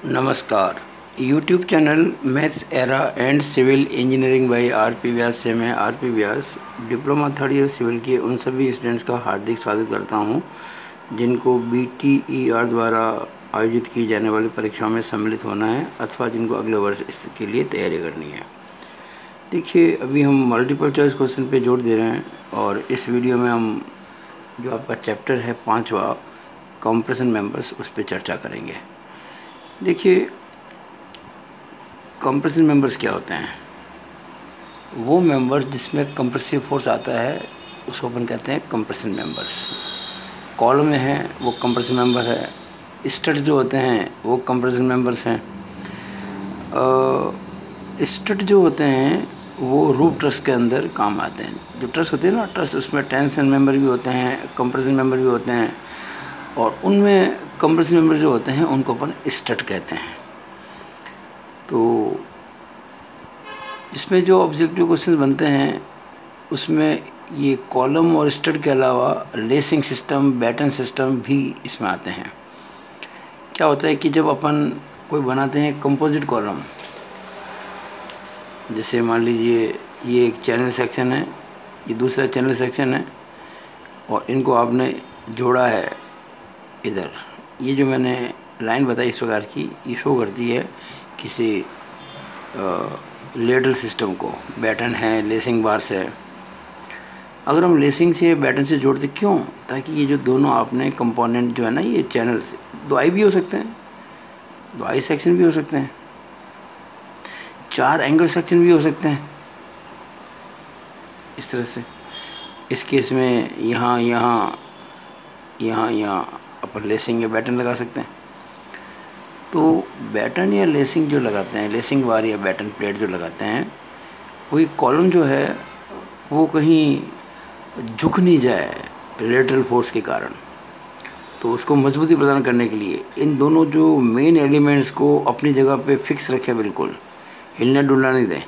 नमस्कार। YouTube channel maths era and civil engineering by R P. Vyas से मैं R P. Vyas diploma third year civil के उन सभी स्टूडेंट्स का हार्दिक स्वागत करता हूं जिनको BTER द्वारा आयोजित की जाने वाली परीक्षाओं में सम्मिलित होना है अथवा जिनको अगले वर्ष इसके लिए तैयारी करनी है। देखिए, अभी हम मल्टीपल चॉइस क्वेश्चन पे जोर दे रहे हैं और इस वीडियो में हम जो आपका चैप्टर है 5वां कंप्रेशन मेंबर्स उस पर चर्चा करेंगे। देखिए, कंप्रेशन मेंबर्स क्या होते हैं? वो मेंबर्स जिसमें कंप्रेसिव फोर्स आता है उसको अपन कहते हैं कंप्रेशन मेंबर्स। कॉलम में है वो कंप्रेशन मेंबर है। स्टड जो होते हैं वो कंप्रेशन मेंबर्स हैं। स्टड जो होते हैं वो रूफ ट्रस के अंदर काम आते हैं। जो ट्रस होते हैं ना, ट्रस, उसमें टेंशन मेंबर भी होते हैं, कंप्रेशन मेंबर भी होते हैं और उनमें कंप्रेशन मेंबर जो होते हैं उनको अपन स्टड कहते हैं। तो इसमें जो ऑब्जेक्टिव क्वेश्चन बनते हैं उसमें ये कॉलम और स्टड के अलावा लेसिंग सिस्टम, बैटन सिस्टम भी इसमें आते हैं। क्या होता है कि जब अपन कोई बनाते हैं कंपोजिट कॉलम, जैसे मान लीजिए ये एक चैनल सेक्शन है, ये दूसरा चैनल सेक्शन है और इनको आपने जोड़ा है इधर। ये जो मैंने लाइन बताई इस प्रकार की, ये शो करती है किसी लेडल सिस्टम को। बैटन है, लेसिंग बार्स है। अगर हम लेसिंग से बैटन से जोड़ते क्यों? ताकि ये जो दोनों आपने कंपोनेंट जो है ना, ये चैनल से दो आई भी हो सकते हैं, दो आई सेक्शन भी हो सकते हैं, चार एंगल सेक्शन भी हो सकते हैं। इस तरह से इस केस में यहाँ यहाँ यहाँ यहाँ अपन लेसिंग या बैटन लगा सकते हैं। तो बैटन या लेसिंग जो लगाते हैं, लेसिंग बार या बैटन प्लेट जो लगाते हैं, वही कॉलम जो है वो कहीं झुक नहीं जाए लेटरल फोर्स के कारण। तो उसको मजबूती प्रदान करने के लिए इन दोनों जो मेन एलिमेंट्स को अपनी जगह पे फिक्स रखे, बिल्कुल हिलना डुलना नहीं दें।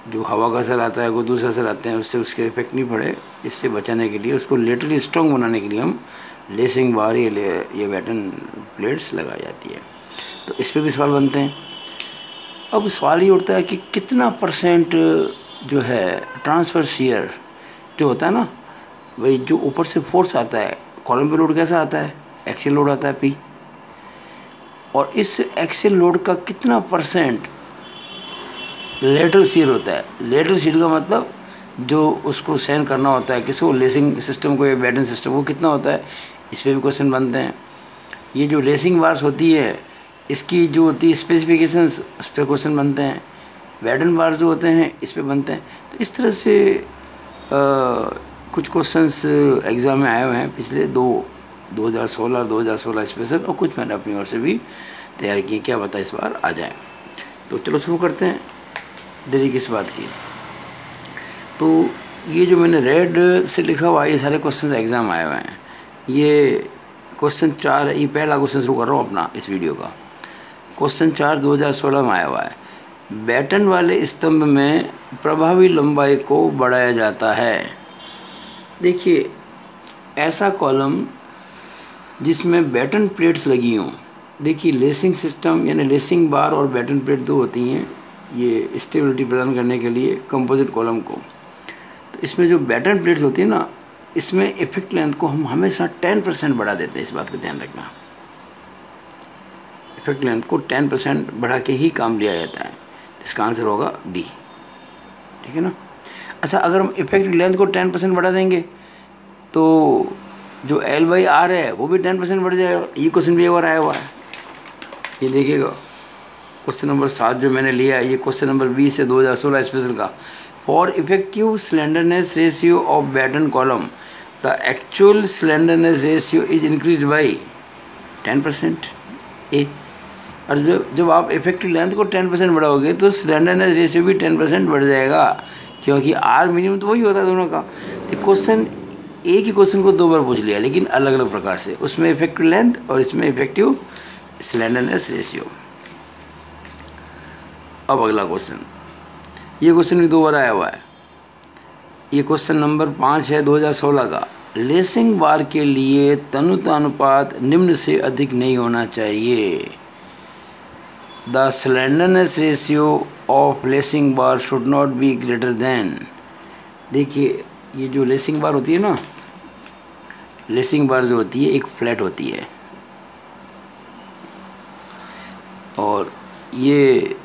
जो हवा का असर आता है, कोई दूसरा असर आते हैं, उससे उसके इफेक्ट नहीं पड़े। इससे बचाने के लिए, उसको लेटरली स्ट्रॉन्ग बनाने के लिए हम लेसिंग बार या बैटन प्लेट्स लगाई जाती है। तो इस पर भी सवाल बनते हैं। अब सवाल ये उठता है कि कितना परसेंट जो है ट्रांसफ़र शियर जो होता है ना, भाई जो ऊपर से फोर्स आता है, कॉलम पे लोड कैसा आता है? एक्सियल लोड आता है P, और इस एक्सियल लोड का कितना परसेंट लेटरल शियर होता है? लेटरल शियर का मतलब जो उसको सहन करना होता है किसी को, लेसिंग सिस्टम को या बैटन सिस्टम को, कितना होता है? इस पर भी क्वेश्चन बनते हैं। ये जो लेसिंग बार्स होती है इसकी जो होती है स्पेसिफिकेशंस, उस पर क्वेश्चन बनते हैं। बैटन बार्स जो होते हैं इस पर बनते हैं। तो इस तरह से कुछ क्वेश्चंस एग्ज़ाम में आए हुए हैं पिछले 2016 स्पेशल, और कुछ मैंने अपनी ओर से भी तैयार किए। क्या पता इस बार आ जाए। तो चलो शुरू करते हैं, देरी किस बात की। तो ये जो मैंने रेड से लिखा हुआ है, ये सारे क्वेश्चंस एग्ज़ाम आए हुए हैं। ये क्वेश्चन 4 है, ये पहला क्वेश्चन शुरू कर रहा हूँ अपना इस वीडियो का। क्वेश्चन 4 2016 में आया हुआ है। बैटन वाले स्तंभ में प्रभावी लंबाई को बढ़ाया जाता है। देखिए, ऐसा कॉलम जिसमें बैटन प्लेट्स लगी हों। देखिए, लेसिंग सिस्टम यानी लेसिंग बार और बैटन प्लेट दो होती हैं ये स्टेबिलिटी प्रदान करने के लिए कंपोजिट कॉलम को। तो इसमें जो बैटन प्लेट्स होती है ना, इसमें इफेक्ट लेंथ को हम हमेशा 10% बढ़ा देते हैं। इस बात का ध्यान रखना, इफेक्ट लेंथ को 10% बढ़ा के ही काम लिया जाता है। इसका आंसर होगा डी। ठीक है ना? अच्छा, अगर हम इफेक्ट लेंथ को 10% बढ़ा देंगे तो जो L/R है वो भी 10% बढ़ जाएगा। ये क्वेश्चन भी एक बार आया हुआ है, ये देखिएगा। क्वेश्चन नंबर 7 जो मैंने लिया है, ये क्वेश्चन नंबर 20 है 2016 स्पेशल का। For effective slenderness ratio of batten column the actual slenderness ratio is increase by 10%। ए, और जब आप इफेक्टिव लेंथ को 10% बढ़ाओगे तो स्लेंडरनेस रेशियो भी 10% बढ़ जाएगा, क्योंकि आर मिनिमम तो वही होता है दोनों का। तो क्वेश्चन एक ही क्वेश्चन को दो बार पूछ लिया, लेकिन अलग अलग प्रकार से। उसमें इफेक्टिव लेंथ और इसमें इफेक्टिव स्लेंडरनेस रेशियो। अब अगला क्वेश्चन, ये क्वेश्चन भी 2 बार आया हुआ है। ये क्वेश्चन नंबर 5 है 2016 का। लेसिंग बार के लिए तनुता अनुपात निम्न से अधिक नहीं होना चाहिए। The slenderness ratio of lacing bar should not be greater than. देखिए ये जो लेसिंग बार होती है ना, लेसिंग बार जो होती है एक फ्लैट होती है, और ये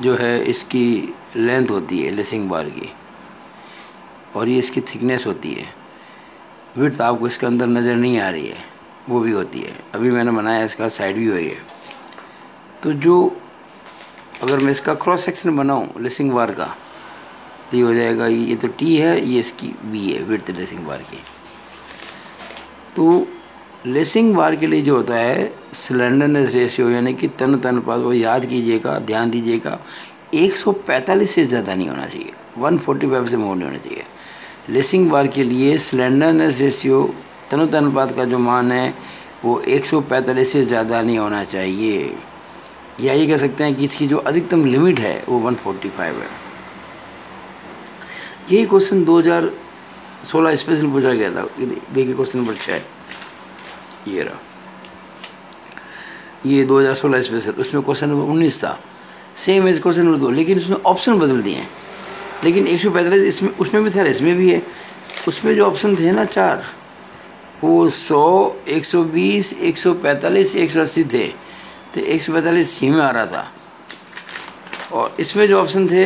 जो है इसकी लेंथ होती है लेसिंग बार की, और ये इसकी थिकनेस होती है। विड्थ आपको इसके अंदर नज़र नहीं आ रही है, वो भी होती है। अभी मैंने बनाया इसका साइड व्यू है ये। तो जो अगर मैं इसका क्रॉस सेक्शन बनाऊँ लेसिंग बार का, तो ये हो जाएगा, ये तो टी है, ये इसकी बी है विड्थ लेसिंग बार की। तो लेसिंग बार के लिए जो होता है स्लेंडरनेस रेशियो यानी कि तन अनुपात, वो याद कीजिएगा, ध्यान दीजिएगा, 145 से ज़्यादा नहीं होना चाहिए, 145 से मोर नहीं होना चाहिए। लेसिंग बार के लिए स्लेंडरनेस रेशियो तन अनुपात का जो मान है वो 145 से ज़्यादा नहीं होना चाहिए, या ये कह सकते हैं कि इसकी जो अधिकतम लिमिट है वो 145 है। यही क्वेश्चन 2016 स्पेशल पूछा गया था। देखिए क्वेश्चन नंबर 6 ये रहा, ये 2016 स्पेशल, उसमें क्वेश्चन नंबर 19 था, सेम एज क्वेश्चन नंबर 2, लेकिन उसमें ऑप्शन बदल दिए हैं। लेकिन 145 इसमें, उसमें भी था, इसमें भी है। उसमें जो ऑप्शन थे ना 4, वो 100, 120, 145, 180 थे, तो 145 सी में आ रहा था। और इसमें जो ऑप्शन थे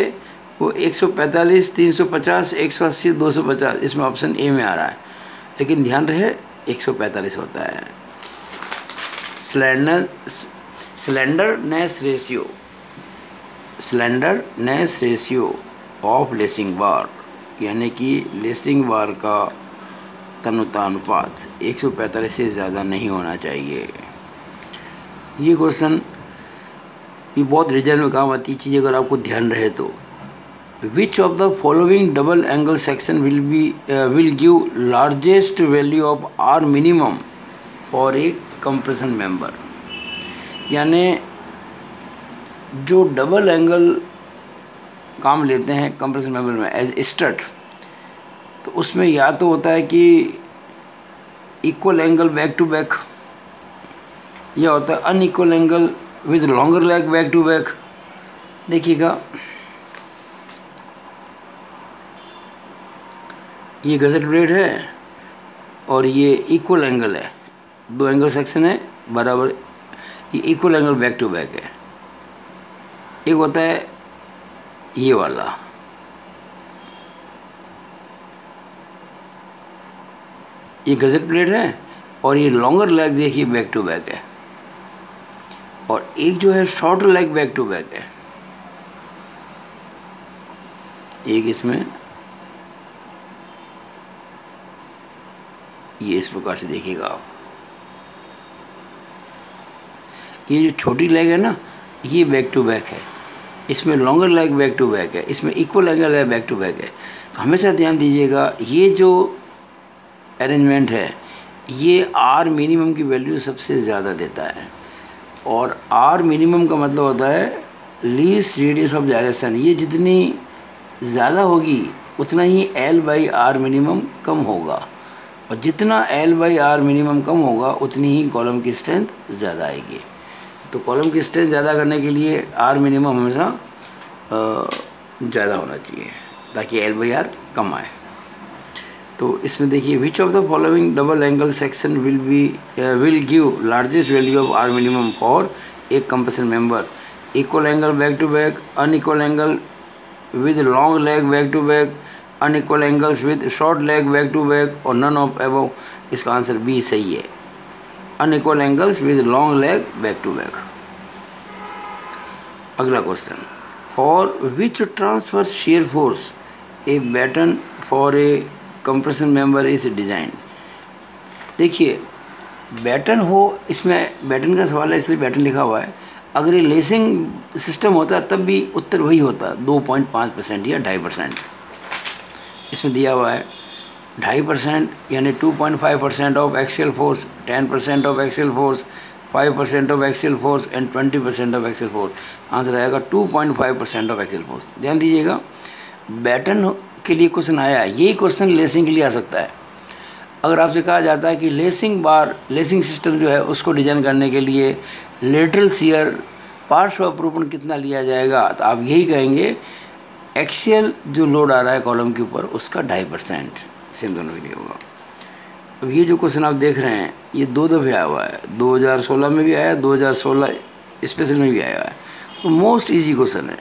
वो 145, 350, 180, 250, इसमें ऑप्शन ए में आ रहा है। लेकिन ध्यान रहे 145 होता है। स्लेंडरनेस रेशियो ऑफ लेसिंग बार यानी कि लेसिंग बार का तनुतानुपात 145 से ज़्यादा नहीं होना चाहिए। ये क्वेश्चन ये बहुत रिजल्ट में काम आती चीज़, अगर आपको ध्यान रहे तो। Which of the following double angle section will give largest value of r minimum for a compression member. यानी जो डबल एंगल काम लेते हैं कंप्रेशन मेंबर में एज स्ट्रट, तो उसमें या तो होता है कि equal angle back to back, या होता है unequal angle with longer leg back to back. देखिएगा ये गजट ब्लेड है और ये इक्वल एंगल है, 2 एंगल सेक्शन है बराबर, ये equal angle back to back है। एक होता है ये वाला, ये गजट ब्लेड है और ये लॉन्गर लेग देखिए बैक टू बैक है, और एक जो है shorter leg back to back है। एक इसमें ये इस प्रकार से देखिएगा आप, ये जो छोटी लेग है ना ये बैक टू बैक है, इसमें longer leg back to back है, इसमें इक्वल एंगल है बैक टू बैक है। तो हमेशा ध्यान दीजिएगा ये जो अरेंजमेंट है ये आर मिनिमम की वैल्यू सबसे ज़्यादा देता है, और आर मिनिमम का मतलब होता है लीस्ट रेडियस ऑफ डायरेक्शन। ये जितनी ज़्यादा होगी उतना ही एल बाई आर मिनिमम कम होगा, और जितना एल बाई आर मिनिमम कम होगा उतनी ही कॉलम की स्ट्रेंथ ज़्यादा आएगी। तो कॉलम की स्ट्रेंथ ज़्यादा करने के लिए आर मिनिमम हमेशा ज़्यादा होना चाहिए ताकि एल बाई आर कम आए। तो इसमें देखिए which of the following double angle section will give largest value of r minimum for a compression member, equal angle back to back, unequal angle with long leg back to back, unequal angles with short leg back to back, और none of above. इसका answer B सही है, unequal angles with long leg back to back. अगला question, for which transfer shear force a batten for a compression member is design. देखिए baton हो, इसमें baton का सवाल है इसलिए बैटन लिखा हुआ है। अगर ये लेसिंग सिस्टम होता तब भी उत्तर वही होता, 2.5% या 2.5%। इसमें दिया हुआ है 2.5% यानी 2.5% of axial force, 10% of axial force, 5% of axial force and 20% of axial force. Answer आएगा 2.5% ऑफ एक्सियल फोर्स। ध्यान दीजिएगा बैटन के लिए क्वेश्चन आया है, यही क्वेश्चन लेसिंग के लिए आ सकता है। अगर आपसे कहा जाता है कि लेसिंग सिस्टम जो है उसको डिज़ाइन करने के लिए लेटरल शियर पार्श्व अपरूपण कितना लिया जाएगा, तो आप यही कहेंगे एक्सियल जो लोड आ रहा है कॉलम के ऊपर उसका 2.5%, सेम दोनों के लिए होगा। अब ये जो क्वेश्चन आप देख रहे हैं ये 2 दफ़े आया हुआ है, 2016 में भी आया, 2016 स्पेशल में भी आया है। तो मोस्ट इजी क्वेश्चन है,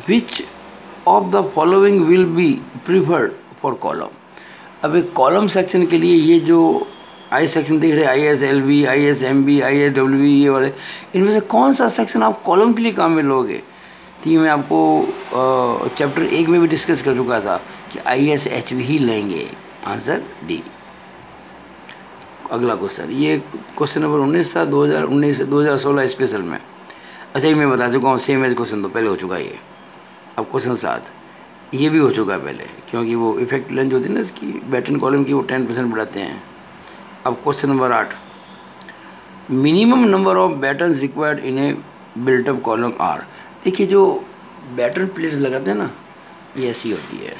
विच of the following will be preferred for column. अब एक कॉलम सेक्शन के लिए ये जो आई सेक्शन देख रहे हैं, ISLV, ISMB, ISWB, ये वाले, इनमें से कौन सा सेक्शन आप कॉलम के लिए काम में लोगे। तो ये मैं आपको चैप्टर 1 में भी डिस्कस कर चुका था कि ISHV ही लेंगे, आंसर डी। अगला क्वेश्चन, ये क्वेश्चन नंबर 19 था 2019 से 2016 स्पेशल में। अच्छा ये मैं बता चुका हूँ, सेम एज क्वेश्चन तो पहले हो चुका है ये। अब क्वेश्चन 7 ये भी हो चुका है पहले, क्योंकि वो इफेक्ट लेंथ होती है ना इसकी बैटन कॉलम की, वो 10% बढ़ाते हैं। अब question number 8, minimum number of battens required in a built up column are. देखिए जो बैटन प्लेट्स लगाते हैं ना, ये ऐसी होती है,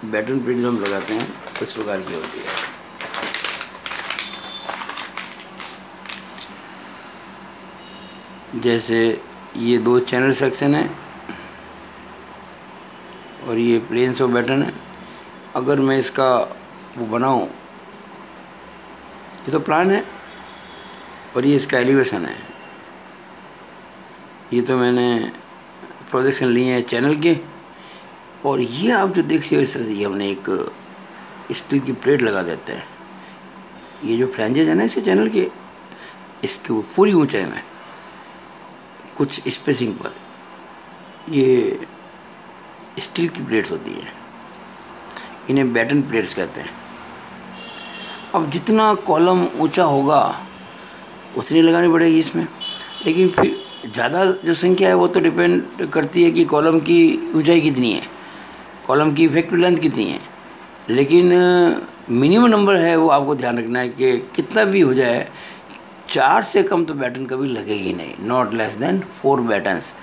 बैटन प्लेट जो हम लगाते हैं इस प्रकार की होती है। जैसे ये 2 चैनल सेक्शन है और ये प्लेन्स ऑफ बैटन है। अगर मैं इसका वो बनाऊं, ये तो प्लान है और ये इसका एलिवेशन है। ये तो मैंने प्रोजेक्शन लिए हैं चैनल के, और ये आप जो देख रहे हो इस तरह से, ये हमने एक स्टील की प्लेट लगा देते हैं। ये जो फ्लैंजेस है ना इसके चैनल के, इसके पूरी ऊंचाई में कुछ स्पेसिंग पर ये स्टील की प्लेट्स होती हैं, इन्हें बैटन प्लेट्स कहते हैं। अब जितना कॉलम ऊंचा होगा उतनी लगानी पड़ेगी इसमें, लेकिन फिर ज़्यादा जो संख्या है वो तो डिपेंड करती है कि कॉलम की ऊंचाई कितनी है, कॉलम की इफेक्टिव लेंथ कितनी है। लेकिन मिनिमम नंबर है वो आपको ध्यान रखना है कि कितना भी हो जाए 4 से कम तो बैटन कभी लगेगी नहीं, नॉट लेस देन 4 बैटन्स।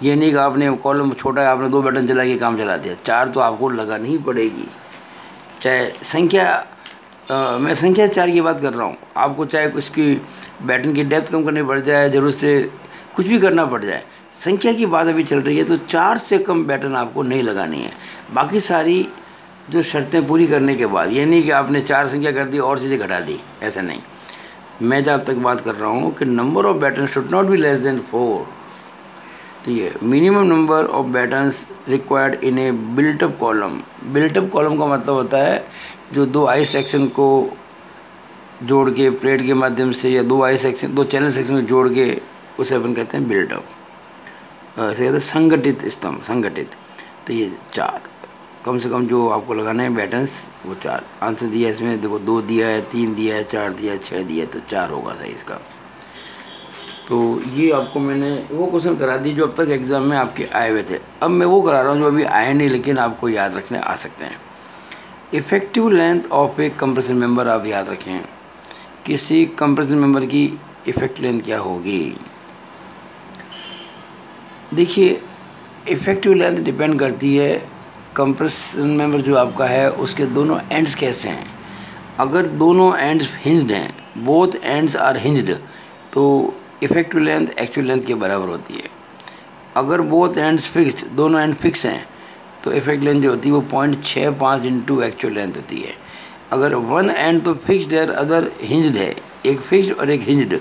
ये नहीं कि आपने कॉलम छोटा है आपने 2 बैटन चला के काम चला दिया, 4 तो आपको लगानी ही पड़ेगी। चाहे संख्या मैं संख्या 4 की बात कर रहा हूँ, आपको चाहे उसकी बैटन की डेप्थ कम करनी पड़ जाए, ज़रूरत से कुछ भी करना पड़ जाए, संख्या की बात अभी चल रही है, तो 4 से कम बैटन आपको नहीं लगानी है। बाकी सारी जो शर्तें पूरी करने के बाद, ये नहीं कि आपने 4 संख्या कर दी और चीज़ें घटा दी, ऐसा नहीं। मैं जब तक बात कर रहा हूँ कि number of batten should not be less than 4। तो ये minimum number of battens required in a built up column. Built up column का मतलब होता है जो 2 आई सेक्शन को जोड़ के प्लेट के माध्यम से, या 2 चैनल सेक्शन को जोड़ के, उसे अपन कहते हैं बिल्टअप। ऐसे कहते हैं संगठित स्तंभ, संगठित। तो ये 4 कम से कम जो आपको लगाना है बैटन्स, वो 4। आंसर दिया इसमें देखो, 2 दिया है, 3 दिया है, 4 दिया है, 6 दिया है, तो 4 होगा सही इसका। तो ये आपको मैंने वो क्वेश्चन करा दी जो अब तक एग्ज़ाम में आपके आए हुए थे। अब मैं वो करा रहा हूँ जो अभी आए नहीं लेकिन आपको याद रखने आ सकते हैं। Effective length of A compression member, आप याद रखें किसी कंप्रेशन मेंबर की इफ़ेक्टिव लेंथ क्या होगी। देखिए इफ़ेक्टिव लेंथ डिपेंड करती है कंप्रेशन मेंबर जो आपका है उसके दोनों एंड्स कैसे हैं। अगर दोनों एंड्स हिंज्ड हैं, बोथ एंड्स आर हिंज्ड, तो इफ़ेक्टिव लेंथ एक्चुअल लेंथ के बराबर होती है। अगर बोथ एंड्स फिक्स्ड, दोनों एंड फिक्स हैं, तो इफेक्ट लेंथ जो होती है वो 0.65 इंटू एक्चुअल लेंथ होती है। अगर वन एंड तो फिक्स्ड है, अदर हिंज्ड है, एक फिक्स्ड और एक हिंज्ड,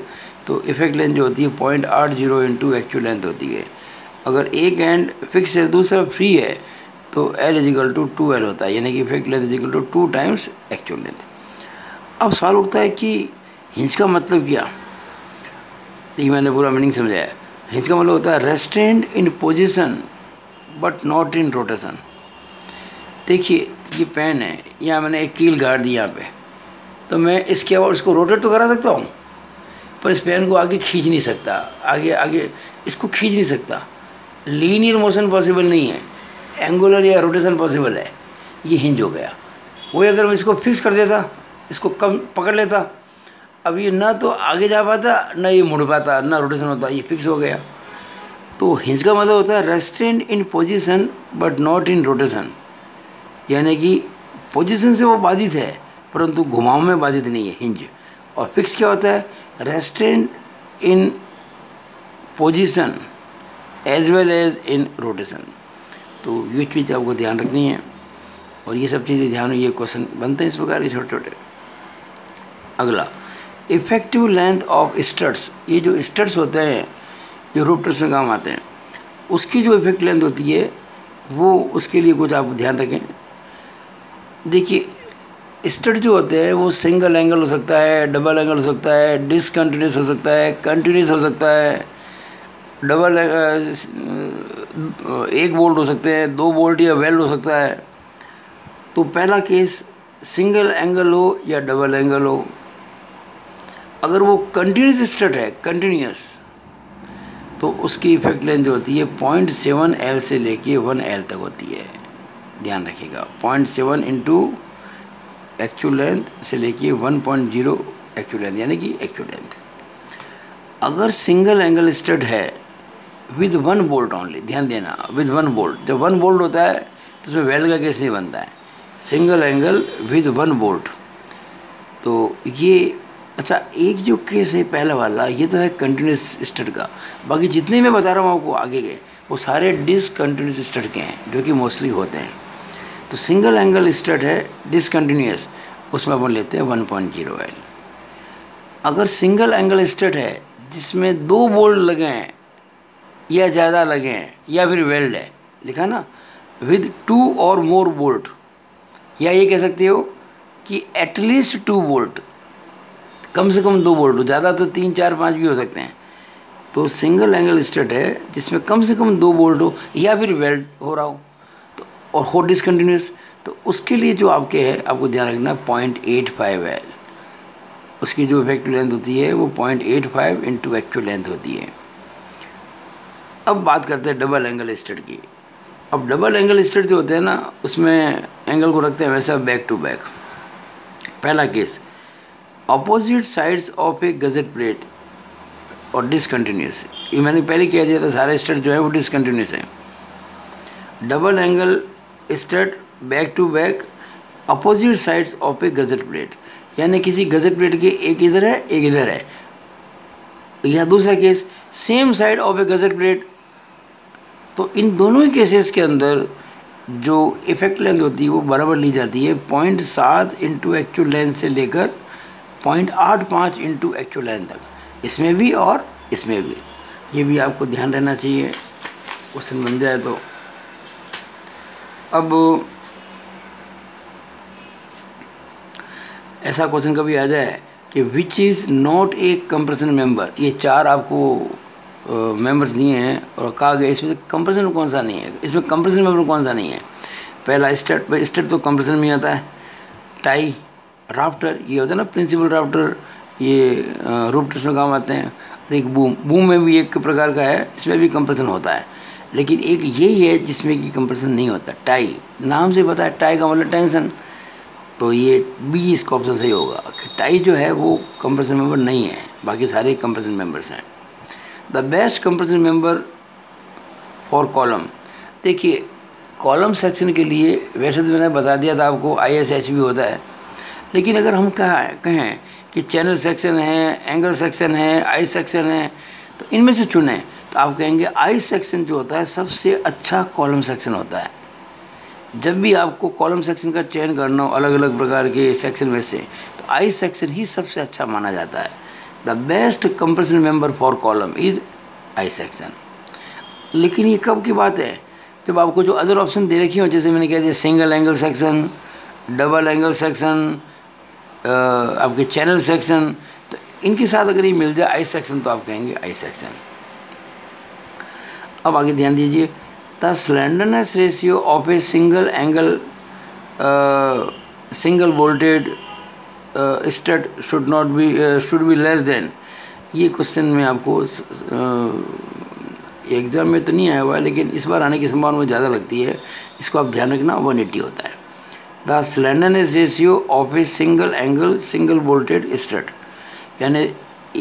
तो इफेक्ट लेंथ जो होती है 0.80 इंटू एक्चुअल लेंथ होती है। अगर एक एंड फिक्स है दूसरा फ्री है, तो L इजिकल टू 2L होता है, यानी कि effect length is equal to 2 times actual length. अब सवाल उठता है कि हिंज का मतलब क्या। तो मैंने पूरा मीनिंग समझाया। हिंज का मतलब होता है restrained in position but not in rotation. देखिए ये पेन है, यहाँ मैंने एक कील गाड़ दी यहाँ पे, तो मैं इसके बाद इसको रोटेट तो करा सकता हूँ, पर इस पेन को आगे खींच नहीं सकता, आगे इसको खींच नहीं सकता। लीनियर मोशन पॉसिबल नहीं है, एंगुलर या रोटेशन पॉसिबल है। ये हिंज हो गया। वही अगर मैं इसको फिक्स कर देता, इसको कम पकड़ लेता, अब ये ना तो आगे जा पाता, ना ये मुड़ पाता, ना रोटेशन होता, ये फिक्स हो गया। तो हिंज का मतलब होता है restrained in position but not in rotation, यानी कि पोजीशन से वो बाधित है परंतु घुमाव में बाधित नहीं है हिंज। और फिक्स क्या होता है, restraint in position as well as in rotation. तो ये चीज़ आपको ध्यान रखनी है, और ये सब चीज़ें ध्यान में, ये क्वेश्चन बनते हैं इस प्रकार के छोटे छोटे। अगला, इफेक्टिव लेंथ ऑफ स्टड्स। ये जो स्टड्स होते हैं जो रोटर्स में काम आते हैं, उसकी जो इफेक्टिव लेंथ होती है वो, उसके लिए कुछ आप ध्यान रखें। देखिए, स्टड जो होते हैं वो सिंगल एंगल हो सकता है, डबल एंगल हो सकता है, डिसकंटिन्यूस हो सकता है, कंटिन्यूस हो सकता है, डबल एक बोल्ट हो सकते हैं, 2 बोल्ट या वेल्ड हो सकता है। तो पहला केस सिंगल एंगल हो या डबल एंगल हो, अगर वो कंटिन्यूस स्टड है, कंटिन्यूस, तो उसकी इफेक्ट लेंथ जो होती है 0.7 L से लेके 1 L तक होती है। ध्यान रखिएगा, 0.7 इंटू एक्चुअल लेंथ से लेके 1.0 एक्चुअल लेंथ, यानी कि एक्चुअल लेंथ। अगर सिंगल एंगल स्टड है विद 1 बोल्ट ओनली, ध्यान देना, विद 1 बोल्ट, जब 1 बोल्ट होता है तो उसमें वेल्ड का केस नहीं बनता है। सिंगल एंगल विद 1 बोल्ट, तो ये अच्छा, एक जो केस है पहला वाला, ये तो है कंटिन्यूस स्टड का। बाकी जितने मैं बता रहा हूँ आपको आगे के, वो सारे डिसकंटिन्यूस स्टड के हैं, जो कि मोस्टली होते हैं। तो सिंगल एंगल स्टड है डिसकंटिन्यूस, उसमें अपन लेते हैं 1.0 L। अगर सिंगल एंगल स्टड है जिसमें 2 बोल्ट लगे हैं या ज़्यादा लगे हैं, या फिर वेल्ड है, लिखा ना, विद 2 और मोर बोल्ट, या ये कह सकते हो कि एटलीस्ट 2 बोल्ट, कम से कम 2 बोल्ट हो, ज़्यादा तो 3, 4, 5 भी हो सकते हैं। तो सिंगल एंगल स्टड है जिसमें कम से कम 2 बोल्ट हो या फिर वेल्ड हो रहा हो, तो और हो डिसकंटिन्यूस, तो उसके लिए जो आपके है, आपको ध्यान रखना 0.85 L। उसकी जो इफेक्टिव लेंथ होती है वो 0.85 इंटू एक्चुअल लेंथ होती है। अब बात करते हैं डबल एंगल स्टड की। अब डबल एंगल स्टड जो होते हैं ना, उसमें एंगल को रखते हैं वैसा बैक टू बैक। पहला case, opposite sides of a gusset plate और डिसकंटिन्यूस, ये मैंने पहले कह दिया था, सारे स्टड जो है वो डिसकंटिन्यूस है। Double angle strut back to back opposite sides of a gusset plate, यानी किसी गजेट प्लेट के एक इधर है एक इधर है। या दूसरा case, same side of a gusset plate. तो इन दोनों ही केसेस के अंदर जो इफेक्ट लेंथ होती है वो बराबर ली जाती है, 0.7 इंटू एक्चुअल लेंथ से लेकर 0.85 इंटू एक्चुअल लेंथ तक, इसमें भी और इसमें भी। ये भी आपको ध्यान रहना चाहिए, क्वेश्चन बन जाए तो। अब ऐसा क्वेश्चन कभी आ जाए कि which is not a compression member, ये 4 आपको मेंबर्स दिए हैं और कहा गया इसमें कंप्रेशन कौन सा नहीं है, इसमें कंप्रेशन मेंबर कौन सा नहीं है। पहला स्टड तो कंप्रेशन में आता है। टाई, राफ्टर, ये होता है ना प्रिंसिपल राफ्टर, ये रूफ्टर्स में काम आते हैं। और एक बूम में भी एक प्रकार का है, इसमें भी कंप्रेशन होता है, लेकिन एक यही है जिसमें कि कंप्रेशन नहीं होता। टाई, नाम से पता है टाई का मतलब टेंशन, तो ये बी इसका ऑप्शन सही होगा कि टाई जो है वो कंप्रेशन मेंबर नहीं है, बाकी सारे कंप्रेशन मेंबर्स हैं। The best compression member for column, देखिए कॉलम सेक्शन के लिए वैसे तो मैंने बता दिया था आपको ISH भी होता है, लेकिन अगर हम कहें कि चैनल सेक्शन है, एंगल सेक्शन है, आई सेक्शन है, तो इनमें से चुनें, तो आप कहेंगे आई सेक्शन जो होता है सबसे अच्छा कॉलम सेक्शन होता है। जब भी आपको कॉलम सेक्शन का चयन करना हो अलग अलग प्रकार के सेक्शन में से, तो आई सेक्शन ही सबसे अच्छा माना जाता है। The best compression member for column is I section. लेकिन ये कब की बात है, जब आपको जो अदर ऑप्शन दे रखी हो, जैसे मैंने कह दिया single angle section, double angle section, आपके चैनल सेक्शन, तो इनके साथ अगर ये मिल जाए आई सेक्शन, तो आप कहेंगे आई सेक्शन। अब आगे ध्यान दीजिए, the slenderness ratio of a single angle single vaulted stud should be less then. ये क्वेश्चन में आपको एग्ज़ाम में तो नहीं आया हुआ है, लेकिन इस बार आने की संभावना मुझे ज़्यादा लगती है। इसको आप ध्यान रखना, 180 होता है। The slenderness ratio of a single angle single vaulted stud, यानी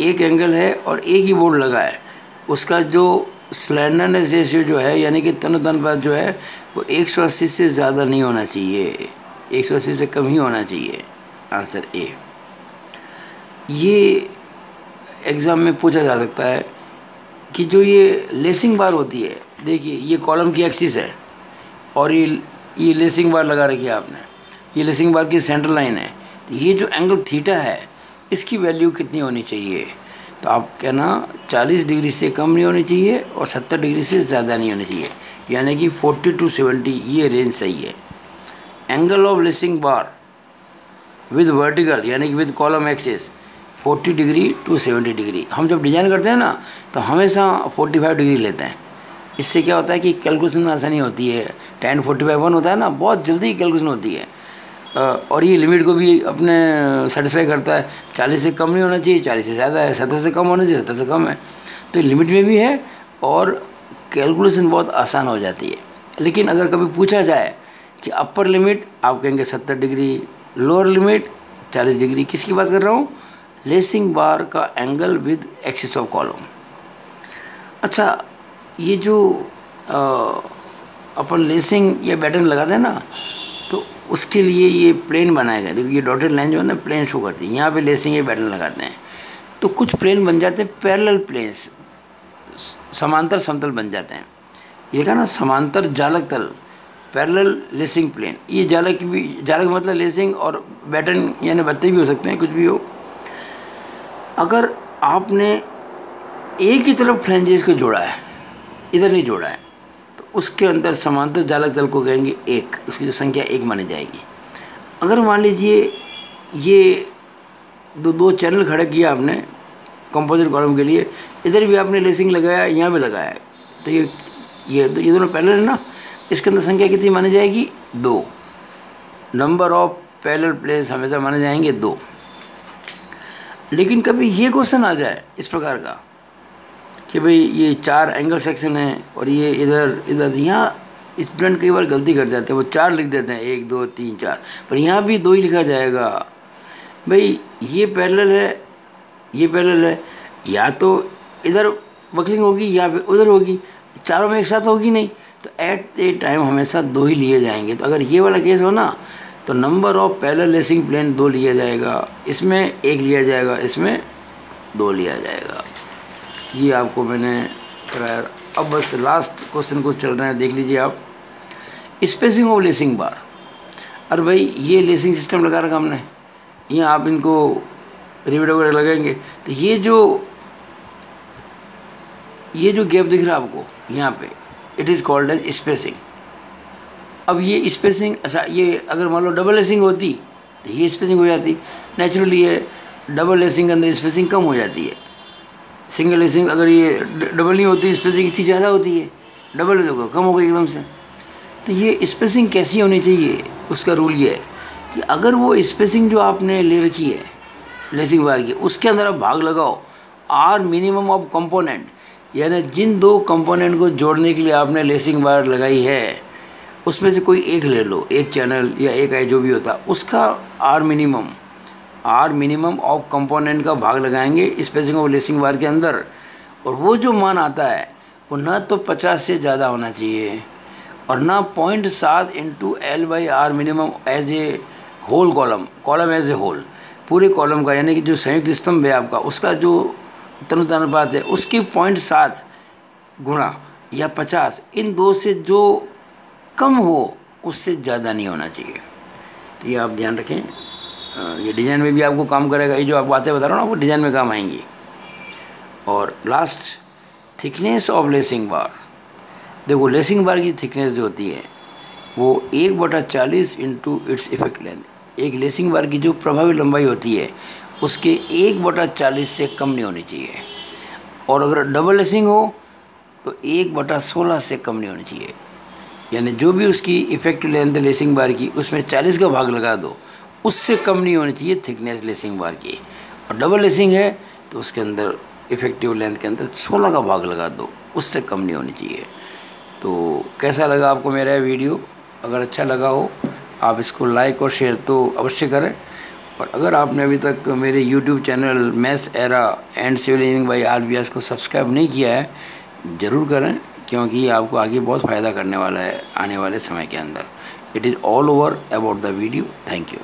एक एंगल है और एक ही बोल्ट लगा है, उसका जो स्लेंडरनेस रेशियो जो है, यानी कि तन अनुपात जो है, वो 180 से ज़्यादा नहीं होना चाहिए, 180 से कम ही होना चाहिए। Answer A. ये एग्ज़ाम में पूछा जा सकता है कि जो ये लेसिंग बार होती है, देखिए ये कॉलम की एक्सिस है और ये लेसिंग बार लगा रखी है आपने, ये लेसिंग बार की सेंटर लाइन है। तो ये जो एंगल थीटा है इसकी वैल्यू कितनी होनी चाहिए? तो आप कहना 40 डिग्री से कम नहीं होनी चाहिए और 70 डिग्री से ज़्यादा नहीं होनी चाहिए, यानी कि 40 to 70 ये रेंज सही है। Angle of lacing bar with vertical यानी कि with column axis 40 degree to 70 degree. हम जब डिज़ाइन करते हैं ना तो हमेशा 45 डिग्री लेते हैं। इससे क्या होता है कि कैलकुलेशन में आसानी होती है। tan 45 1 होता है ना, बहुत जल्दी कैलकुलेशन होती है और ये लिमिट को भी अपने सेटिस्फाई करता है। 40 से कम नहीं होना चाहिए, 40 से ज़्यादा है, 70 से कम होना चाहिए, 70 से कम है। तो लिमिट में भी है और कैलकुलेशन बहुत आसान हो जाती है। लेकिन अगर कभी पूछा जाए कि अपर लिमिट, आप कहेंगे 70 डिग्री, लोअर लिमिट 40 डिग्री। किसकी बात कर रहा हूँ? लेसिंग बार का angle with axis of column. अच्छा, ये जो अपन लेसिंग या बैटन लगाते हैं ना, तो उसके लिए ये प्लेन बनाया गया। देखो ये डॉटेड लाइन जो है ना प्लेन शो करती है। यहाँ पे लेसिंग या बैटन लगाते हैं तो कुछ प्लेन बन जाते हैं, पैरेलल प्लेन्स, समांतर समतल बन जाते हैं। ये कहा ना समांतर जालक तल, पैरेलल लेसिंग प्लेन। ये जालक भी, जालक मतलब लेसिंग और बैटन यानी बत्ते भी हो सकते हैं, कुछ भी हो। अगर आपने एक ही तरफ फ्लैंजेस को जोड़ा है, इधर नहीं जोड़ा है, तो उसके अंदर समांतर जालक तल को कहेंगे 1, उसकी जो संख्या 1 मानी जाएगी। अगर मान लीजिए ये दो चैनल खड़ा किया आपने कंपोजिट कॉलम के लिए, इधर भी आपने लेसिंग लगाया, यहाँ भी लगाया, तो ये दोनों पैरेलल है ना, इसके अंदर संख्या कितनी मानी जाएगी? 2। नंबर ऑफ पैरेलल प्लेन्स हमेशा माने जाएंगे 2। लेकिन कभी ये क्वेश्चन आ जाए इस प्रकार का कि भाई ये 4 एंगल सेक्शन है और ये इधर, यहाँ स्टूडेंट कई बार गलती कर जाते हैं, वो 4 लिख देते हैं, 1 2 3 4, पर यहाँ भी 2 ही लिखा जाएगा। भाई ये पैरेलल है, ये पैरेलल है, या तो इधर बकलिंग होगी या फिर उधर होगी, चारों में एक साथ होगी नहीं। तो एट ए टाइम हमेशा 2 ही लिए जाएंगे। तो अगर ये वाला केस हो ना, तो number of parallel lacing plane 2 लिया जाएगा, इसमें 1 लिया जाएगा, इसमें 2 लिया जाएगा। ये आपको मैंने कराया। अब बस लास्ट क्वेश्चन कुछ चल रहे हैं, देख लीजिए आप। स्पेसिंग ऑफ लेसिंग बार। अरे भाई ये लेसिंग सिस्टम लगा रखा हमने, यहाँ आप इनको रिवेट वगैरह लगाएंगे, तो ये जो गैप दिख रहा है आपको यहाँ पे, it is called edge spacing. अब ये स्पेसिंग, अच्छा ये अगर मान लो डबल लेसिंग होती तो ये स्पेसिंग हो जाती। नेचुरली ये डबल लेसिंग के अंदर स्पेसिंग कम हो जाती है। सिंगल लेसिंग अगर ये डबल नहीं होती, स्पेसिंग इतनी ज़्यादा होती है, डबल देखो कम हो गई एकदम से। तो ये स्पेसिंग कैसी होनी चाहिए, उसका रूल ये है कि अगर वो स्पेसिंग जो आपने ले रखी है लेसिंग बार की, उसके अंदर आप भाग लगाओ आर मिनिमम ऑफ कंपोनेंट, यानी जिन 2 कंपोनेंट को जोड़ने के लिए आपने लेसिंग बार लगाई है उसमें से कोई एक ले लो, एक चैनल या एक आई जो भी होता, उसका आर मिनिमम ऑफ कंपोनेंट का भाग लगाएंगे स्पेसिंग ऑफ लेसिंग बार के अंदर। और वो जो मान आता है वो ना तो 50 से ज़्यादा होना चाहिए और ना 0.7 into L/R minimum as a whole column as a whole, पूरे कॉलम का, यानी कि जो संयुक्त स्तंभ है आपका, उसका जो तनुता अनुपात है उसके 0.7 गुणा या 50, इन 2 से जो कम हो उससे ज़्यादा नहीं होना चाहिए। तो ये आप ध्यान रखें, ये डिज़ाइन में भी आपको काम करेगा। ये जो आप बातें बता रहा हूँ ना वो डिज़ाइन में काम आएंगी। और लास्ट, थिकनेस ऑफ लेसिंग बार। देखो लेसिंग बार की थिकनेस जो होती है वो 1/40 इंटू इट्स इफेक्ट लेंथ। एक लेसिंग बार की जो प्रभावी लंबाई होती है उसके 1/40 से कम नहीं होनी चाहिए। और अगर डबल लेसिंग हो तो 1/16 से कम नहीं होनी चाहिए। यानी जो भी उसकी इफेक्टिव लेंथ लेसिंग बार की, उसमें 40 का भाग लगा दो, उससे कम नहीं होनी चाहिए थिकनेस लेसिंग बार की। और डबल लेसिंग है तो उसके अंदर इफेक्टिव लेंथ के अंदर 16 का भाग लगा दो, उससे कम नहीं होनी चाहिए। तो कैसा लगा आपको मेरा वीडियो? अगर अच्छा लगा हो आप इसको लाइक और शेयर तो अवश्य करें। और अगर आपने अभी तक मेरे YouTube channel maths era and civil engineering by RVS को सब्सक्राइब नहीं किया है, ज़रूर करें, क्योंकि ये आपको आगे बहुत फ़ायदा करने वाला है आने वाले समय के अंदर। It is all over about the video. Thank you.